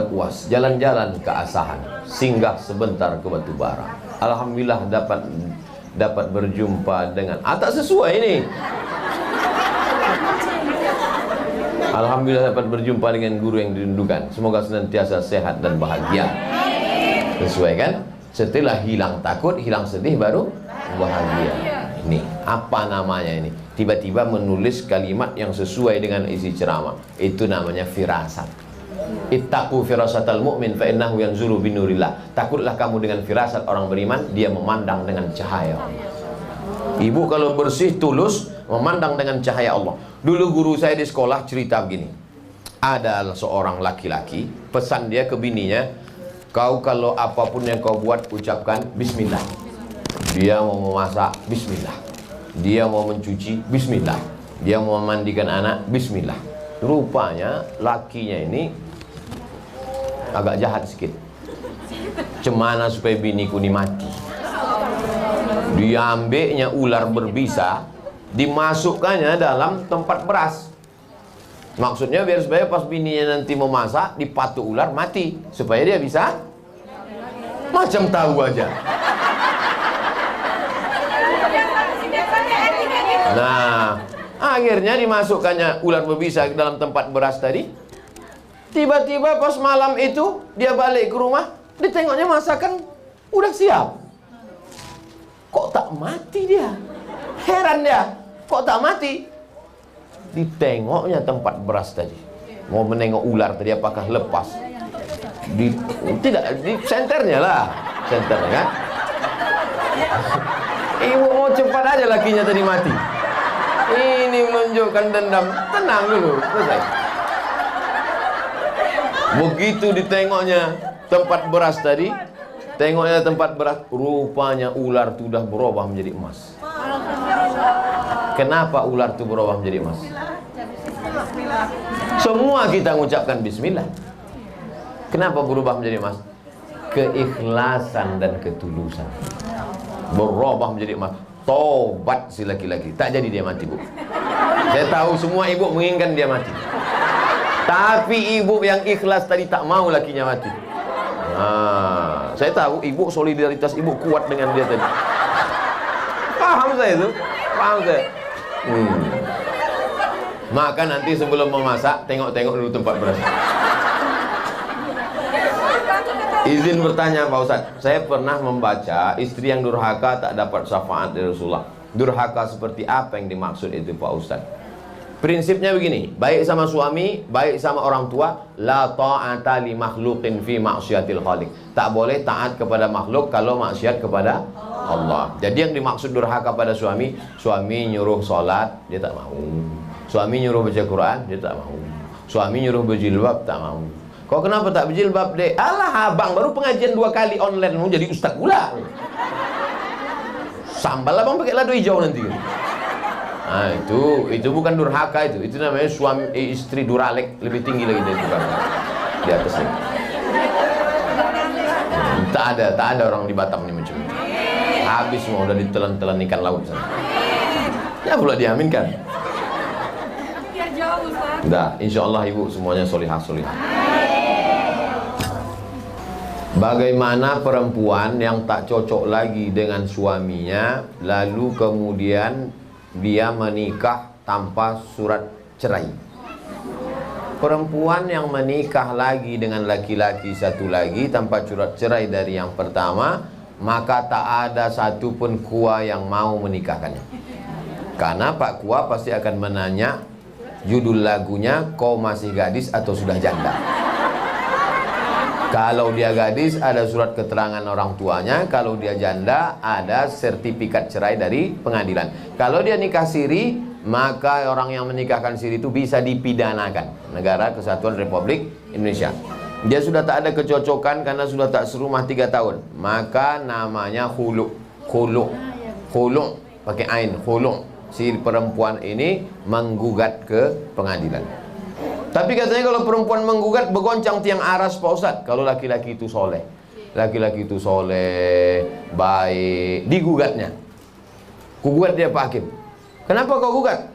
buat UAS, jalan-jalan ke Asahan, singgah sebentar ke Batubara. Alhamdulillah dapat berjumpa dengan tak sesuai ini. Alhamdulillah dapat berjumpa dengan guru yang dirindukan. Semoga senantiasa sehat dan bahagia. Sesuai kan? Setelah hilang takut, hilang sedih, baru bahagia. Ini apa namanya ini? Tiba-tiba menulis kalimat yang sesuai dengan isi ceramah. Itu namanya firasat. Ittaqu firasatal mu'min fa innahu yanzuru binurillah. Takutlah kamu dengan firasat orang beriman, dia memandang dengan cahaya Allah. Ibu kalau bersih tulus memandang dengan cahaya Allah. Dulu guru saya di sekolah cerita begini. Ada seorang laki-laki, pesan dia ke bininya, kau kalau apapun yang kau buat ucapkan bismillah. Dia mau memasak, bismillah. Dia mau mencuci, bismillah. Dia mau memandikan anak, bismillah. Rupanya lakinya ini agak jahat sedikit. Cemana supaya biniku ini mati. Diambilnya ular berbisa, dimasukkannya dalam tempat beras. Maksudnya biar supaya pas bininya nanti memasak, dipatuk ular mati, supaya dia bisa macam tahu aja. Nah, akhirnya dimasukkannya ular berbisa ke dalam tempat beras tadi. Tiba-tiba pas malam itu dia balik ke rumah, ditengoknya masakan udah siap. Kok tak mati dia? Heran dia, kok tak mati? Ditengoknya tempat beras tadi. Mau menengok ular tadi apakah lepas? Tidak, di senternya lah. Senternya kan? Ibu mau cepat aja lakinya tadi mati. Ini menunjukkan dendam. Tenang dulu, selesai. Begitu ditengoknya tempat beras tadi, tengoknya tempat beras, rupanya ular itu sudah berubah menjadi emas. Kenapa ular itu berubah menjadi emas? Semua kita mengucapkan bismillah. Kenapa berubah menjadi emas? Keikhlasan dan ketulusan. Berubah menjadi emas. Tobat si laki-laki. Tak jadi dia mati, Bu. Saya tahu semua ibu menginginkan dia mati. Tapi ibu yang ikhlas tadi tak mau lakinya mati. Saya tahu ibu, solidaritas ibu kuat dengan dia tadi. Paham saya itu? Paham saya. Maka nanti sebelum memasak, tengok-tengok dulu tempat beras. Izin bertanya Pak Ustadz, saya pernah membaca istri yang durhaka tak dapat syafaat dari Rasulullah. Durhaka seperti apa yang dimaksud itu Pak Ustadz? Prinsipnya begini, baik sama suami, baik sama orang tua, la ta'ata li makhluqin fi ma'syiatil khaliq. Tak boleh taat kepada makhluk kalau maksiat kepada Allah. Jadi yang dimaksud durhaka pada suami, suami nyuruh sholat, dia tak mau. Suami nyuruh baca Quran, dia tak mau. Suami nyuruh berjilbab, tak mau. Kau kenapa tak berjilbab, dek? Alah abang, baru pengajian 2 kali online, mau jadi ustaz pula. Sambal abang pakai lado hijau nanti. Nah, itu bukan durhaka itu namanya suami istri duralek, lebih tinggi lagi dari durhaka. Di atasnya. Tak ada orang di Batam ini macam itu. Habis semua udah ditelan-telan ikan laut sana. Ya pula diaminkan. Biar jauh, Ustaz. Udah, insyaallah ibu semuanya solihah. Bagaimana perempuan yang tak cocok lagi dengan suaminya, lalu kemudian dia menikah tanpa surat cerai? Perempuan yang menikah lagi dengan laki-laki satu lagi tanpa surat cerai dari yang pertama, maka tak ada satupun kua yang mau menikahkannya. Karena Pak Kua pasti akan menanya judul lagunya, kau masih gadis atau sudah janda? Kalau dia gadis ada surat keterangan orang tuanya, kalau dia janda ada sertifikat cerai dari pengadilan. Kalau dia nikah siri, maka orang yang menikahkan siri itu bisa dipidanakan. Negara Kesatuan Republik Indonesia. Dia sudah tak ada kecocokan karena sudah tak serumah 3 tahun, maka namanya khulu. Pakai ain, khulu. Si perempuan ini menggugat ke pengadilan. Tapi katanya kalau perempuan menggugat bergoncang tiang aras Pak Ustadz. Kalau laki-laki itu soleh, baik, digugatnya. Kugugat dia Pak Hakim. Kenapa kau gugat?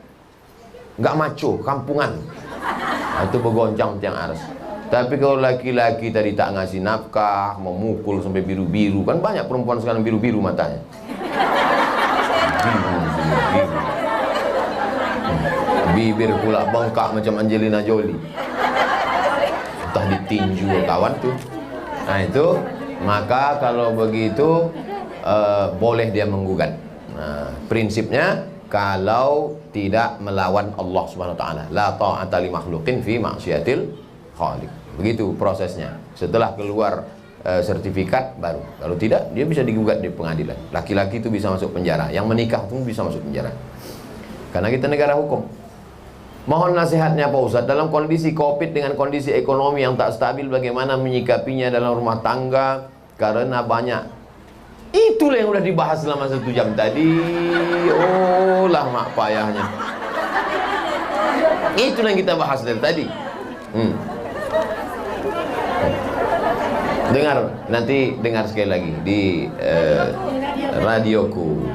Gak maco, kampungan. Nah, itu bergoncang tiang aras. Tapi kalau laki-laki tadi tak ngasih nafkah, memukul sampai biru-biru, kan banyak perempuan sekarang biru-biru matanya. Biru. Bibir pula bengkak macam Angelina Jolie. Entah ditinju kawan tuh. Nah itu, maka kalau begitu boleh dia menggugat. Nah, prinsipnya kalau tidak melawan Allah Subhanahu wa taala, la ta'ata li makhluqin fi ma'siyatil khaliq. Begitu prosesnya. Setelah keluar sertifikat baru. Kalau tidak, dia bisa digugat di pengadilan. Laki-laki itu bisa masuk penjara, yang menikah pun bisa masuk penjara. Karena kita negara hukum. Mohon nasihatnya Pak Ustadz, dalam kondisi Covid dengan kondisi ekonomi yang tak stabil, bagaimana menyikapinya dalam rumah tangga? Karena banyak. Itulah yang udah dibahas selama 1 jam tadi. Oh lah mak payahnya. Itulah yang kita bahas dari tadi. Dengar sekali lagi di radioku.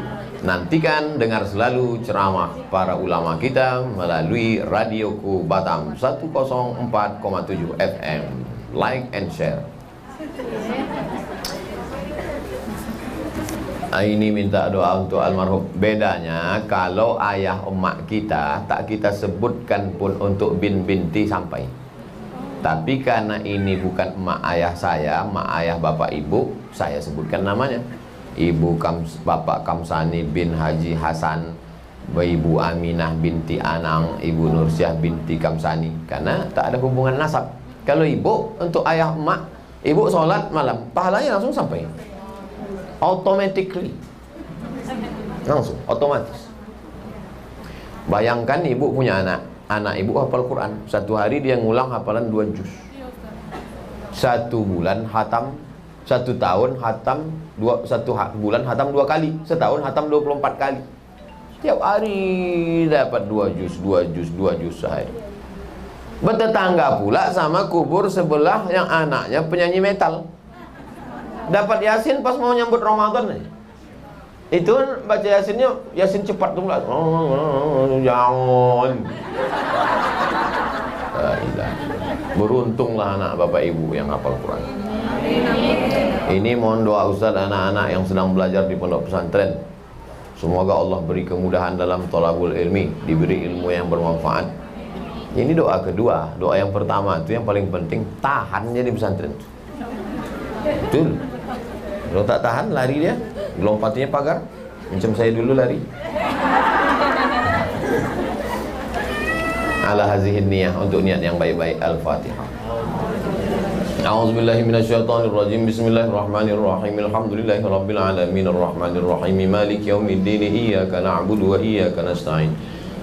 Nantikan dengar selalu ceramah para ulama kita melalui radioku Batam 104,7 FM. Like and share. Ini minta doa untuk almarhum. Bedanya kalau ayah emak kita tak kita sebutkan pun untuk bin binti sampai. Tapi karena ini bukan emak ayah saya, emak ayah bapak ibu, saya sebutkan namanya. Bapak Kamsani bin Haji Hasan, Ibu Aminah binti Anang, Ibu Nursyah binti Kamsani. Karena tak ada hubungan nasab. Kalau ibu, untuk ayah emak, ibu sholat malam, pahalanya langsung sampai. Automatically. Langsung, otomatis. Bayangkan ibu punya anak ibu hafal Quran. Satu hari dia ngulang hafalan 2 juz. 1 bulan hatam, 1 tahun hatam, 1 bulan hatam 2 kali, setahun hatam 24 kali. Tiap hari dapat 2 juz sehari. Bertetangga pula sama kubur sebelah yang anaknya penyanyi metal. Dapat Yasin pas mau nyambut Ramadan nih. Itu baca Yasinnya, Yasin cepat tuh lah. Jangan. Beruntunglah anak bapak ibu yang hafal Quran. Ini mohon doa Ustaz anak-anak yang sedang belajar di pondok pesantren. Semoga Allah beri kemudahan dalam thalabul ilmi, diberi ilmu yang bermanfaat. Ini doa kedua. Doa yang pertama itu yang paling penting, tahan jadi pesantren. Betul. Kalau tak tahan lari dia, lompatnya pagar. Macam saya dulu lari. Ala hazihin niyah, untuk niat yang baik-baik. Al-Fatihah. A'udzubillahi minasyaitonirrajim. Bismillahirrahmanirrahim. Alhamdulillahi rabbil alamin arrahmanir rahim maliki yaumiddin iyyaka na'budu wa iyyaka nasta'in.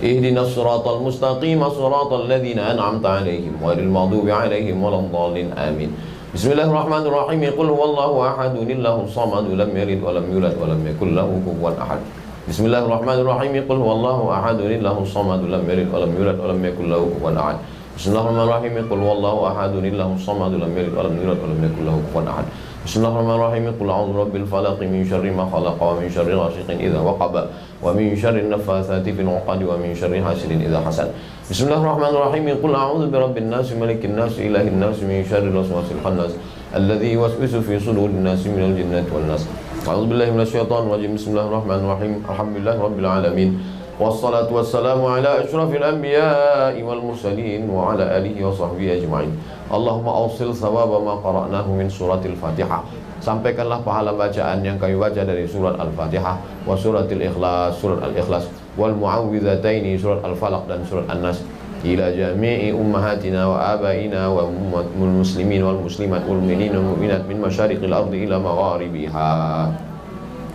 Ihdinas siratal mustaqim siratal ladzina an'amta 'alaihim ghairil maghdubi 'alaihim waladdallin. Amin. Bismillahirrahmanirrahim. Qul huwallahu ahad, Allahus samad, lam yalid wa lam yulad wa lam yakul lahu kufuwan ahad. Bismillahirrahmanirrahim. Qul huwallahu ahad, Allahus samad, lam yalid wa lam yulad wa lam yakul lahu kufuwan ahad. Bismillahirrahmanirrahim. Qul huwallahu ahad, Allahus samad, lam yalid wa lam yulad wa lam yakul lahu kufuwan ahad. Bismillahirrahmanirrahim. Qul a'udzu birabbil falaq min syarri ma khalaq wa min syarri ghasiqin idza waqab wa min syarri naffatsati fil 'uqad wa min syarri hasidin idza hasad. Bismillahirrahmanirrahim. Qul a'udzu birabbin nas malikin nas ilahin nas min syarri waswasil khannas alladzi yuwaswisu fi sudurin nas minal jinnati wan nas. A'udzu billahi minasyaitonir rajim. Bismillahirrahmanirrahim. Alhamdulillahi rabbil alamin. Wassalatu wassalamu ala asyrafil anbiya'i wal mursalin wa ala alihi wa sahbihi ajma'in. Allahumma awsil thawaba ma qara'nahu min suratil Fatihah. Sampaikanlah pahala bacaan yang kami baca dari surat Al-Fatihah wa suratil Ikhlas, surat Al-Ikhlas, wal mu'awwidhataini, surat Al-Falaq dan surat An-Nas, ila jami'i ummahatina wa abaina wa ummul muslimin wal muslimat wal mu'minin wal mu'minat min masyariqil ardi ila magharibiha.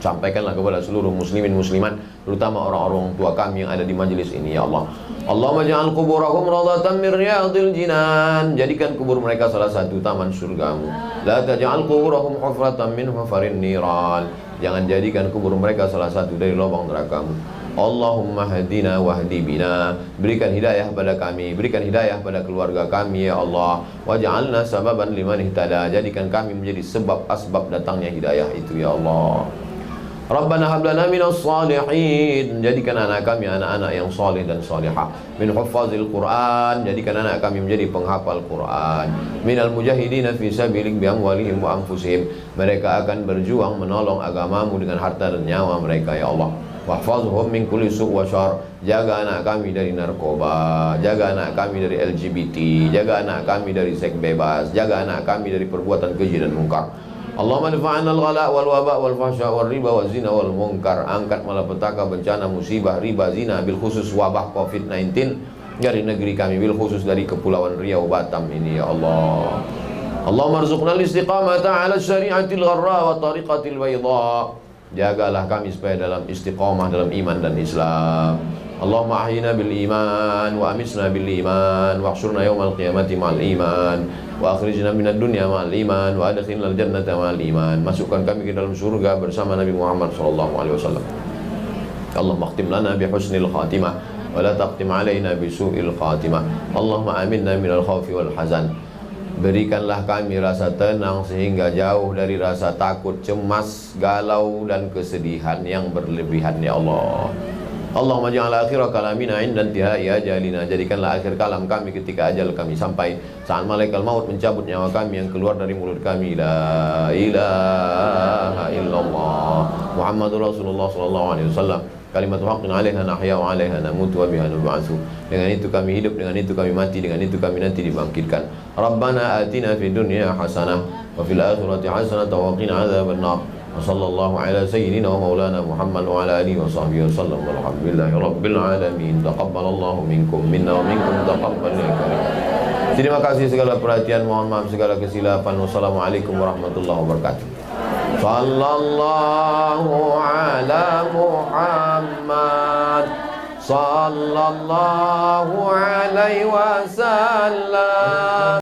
Sampaikanlah kepada seluruh muslimin muslimat, terutama orang-orang tua kami yang ada di majelis ini, ya Allah. Allahumma ja'al kuburahum radatan min riyadil jinan. Jadikan kubur mereka salah satu taman surgamu. La taj'al kuburahum hufratan min hufarin niran. Jangan jadikan kubur mereka salah satu dari lubang nerakamu. Allahumma hadina wahdi bina. Berikan hidayah pada kami, berikan hidayah pada keluarga kami, ya Allah. Waj'alna sababan liman ihtada. Jadikan kami menjadi sebab asbab datangnya hidayah itu, ya Allah. Rabbana hab lana minas salihin, jadikan anak kami anak-anak yang saleh dan salihah. Min huffazil Quran, jadikan anak kami menjadi penghafal Quran. Minal mujahidina fi sabilik bi amwalihim wa anfusihim, mereka akan berjuang menolong agamamu dengan harta dan nyawa mereka ya Allah. Wahfazhum min kulli su' wa syarr, jaga anak kami dari narkoba, jaga anak kami dari LGBT, jaga anak kami dari seks bebas, jaga anak kami dari perbuatan keji dan mungkar. Allahumma dafa'na al-ghala wal waba wal fahsya wal riba wal zina wal munkar, angkat malapetaka, bencana, musibah, riba, zina, bil khusus wabah COVID-19 dari negeri kami, bil khusus dari Kepulauan Riau Batam ini ya Allah. Allahumma arzuqna al-istiqamata ala syari'atil gharra wa tariqatil bayda, jagalah kami supaya dalam istiqamah dalam iman dan Islam. Allahumma ahyina bil iman wa amisna bil iman wa ahsyurna yaumal qiyamati ma'al iman wa akhrijna minad dunya ma'al iman wa adkhilna al jannata ma'al iman, masukkan kami ke dalam surga bersama Nabi Muhammad sallallahu alaihi wasallam. Allahumma khtim lana bi husnil khatimah wa la taqtim alaina bi su'il khatimah. Allahumma aminna minal khaufi wal hazan, berikanlah kami rasa tenang sehingga jauh dari rasa takut, cemas, galau dan kesedihan yang berlebihan ya Allah. Allahumma ja'al akhira kalamina 'inda intihai ajalina, jadikanlah akhir kalam kami ketika ajal kami sampai, saat malaikat maut mencabut nyawa kami yang keluar dari mulut kami, la ilaha illallah Muhammadur Rasulullah sallallahu alaihi wasallam, kalimatu haqqin 'alaiha nahya wa 'alaiha namutu wa biha nub'atsu. Dengan itu kami hidup, dengan itu kami mati, dengan itu kami nanti dibangkitkan. Rabbana atina fid dunya hasanah wa fil akhirati hasanah wa qina adzabannar. Wa sallallahu ala sayyidina wa maulana Muhammad wa ala alihi wa sahbihi wasallam. Walhamdulillahi rabbil alamin. Taqabbalallahu minkum minna wa minkum taqabbal ya karim. Terima kasih segala perhatian, mohon maaf segala kesilapan. Wassalamualaikum warahmatullahi wabarakatuh. Sallallahu ala Muhammad sallallahu alaihi wasallam.